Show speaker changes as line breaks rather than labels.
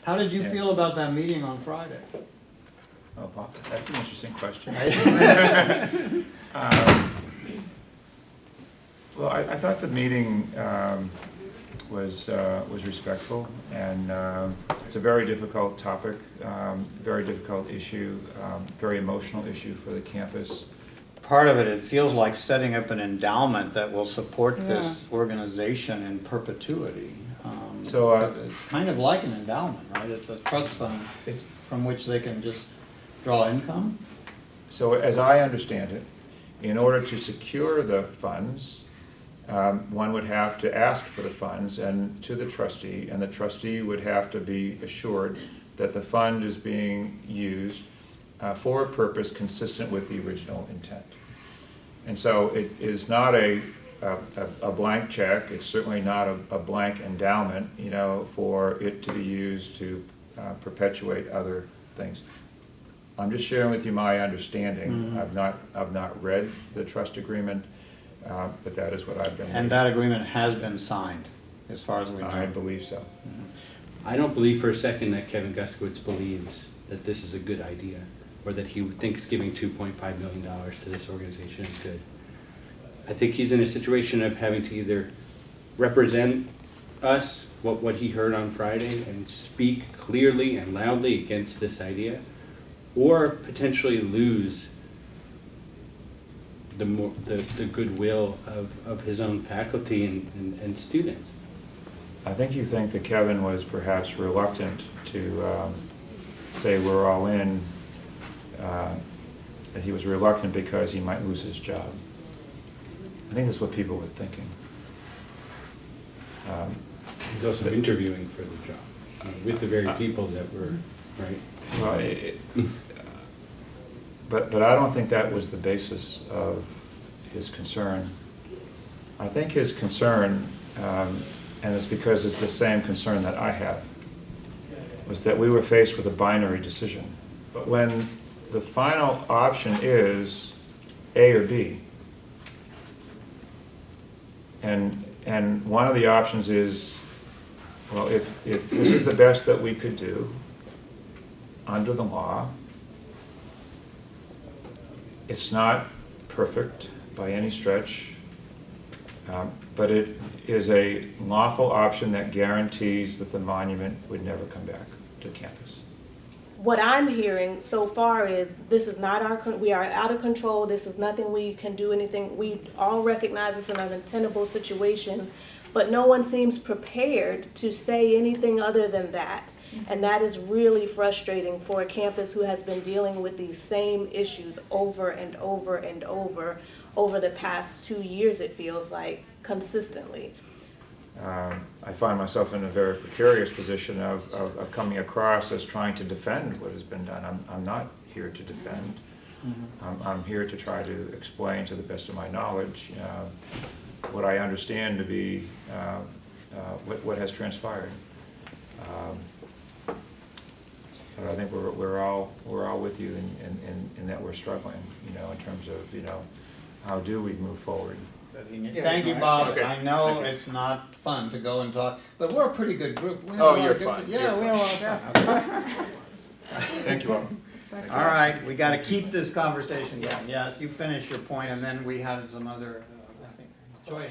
How did you feel about that meeting on Friday?
Oh, Bob, that's an interesting question. Well, I thought the meeting was respectful, and it's a very difficult topic, very difficult issue, very emotional issue for the campus.
Part of it, it feels like setting up an endowment that will support this organization in perpetuity.
So,
it's kind of like an endowment, right? It's a trust fund from which they can just draw income.
So as I understand it, in order to secure the funds, one would have to ask for the funds and to the trustee, and the trustee would have to be assured that the fund is being used for a purpose consistent with the original intent. And so it is not a blank check. It's certainly not a blank endowment, you know, for it to be used to perpetuate other things. I'm just sharing with you my understanding. I've not read the trust agreement, but that is what I've been reading.
And that agreement has been signed, as far as we know.
I believe so.
I don't believe for a second that Kevin Guskowitz believes that this is a good idea, or that he thinks giving $2.5 million to this organization is good. I think he's in a situation of having to either represent us, what he heard on Friday, and speak clearly and loudly against this idea, or potentially lose the goodwill of his own faculty and students.
I think you think that Kevin was perhaps reluctant to say we're all in, that he was reluctant because he might lose his job. I think that's what people were thinking.
He's also interviewing for the job with the very people that were, right?
Well, but I don't think that was the basis of his concern. I think his concern, and it's because it's the same concern that I have, was that we were faced with a binary decision. But when the final option is A or B, and one of the options is, well, if this is the best that we could do under the law, it's not perfect by any stretch, but it is a lawful option that guarantees that the monument would never come back to campus.
What I'm hearing so far is this is not we are out of control. This is nothing we can do anything. We all recognize it's an untenable situation, but no one seems prepared to say anything other than that. And that is really frustrating for a campus who has been dealing with these same issues over and over and over the past 2 years, it feels like, consistently.
I find myself in a very precarious position of coming across as trying to defend what has been done. I'm not here to defend. I'm here to try to explain to the best of my knowledge what I understand to be what has transpired. But I think we're all with you in that we're struggling, you know, in terms of, you know, how do we move forward.
Thank you, Bob.
Okay.
I know it's not fun to go and talk, but we're a pretty good group. We have
Oh,
a lot
you're
of good-
fun.
Yeah,
You're
we have a lot of fun.
Thank you, Bob.
All right, we got to keep this conversation going. Yes, you finish your point, and then we have some other, I think, Joy.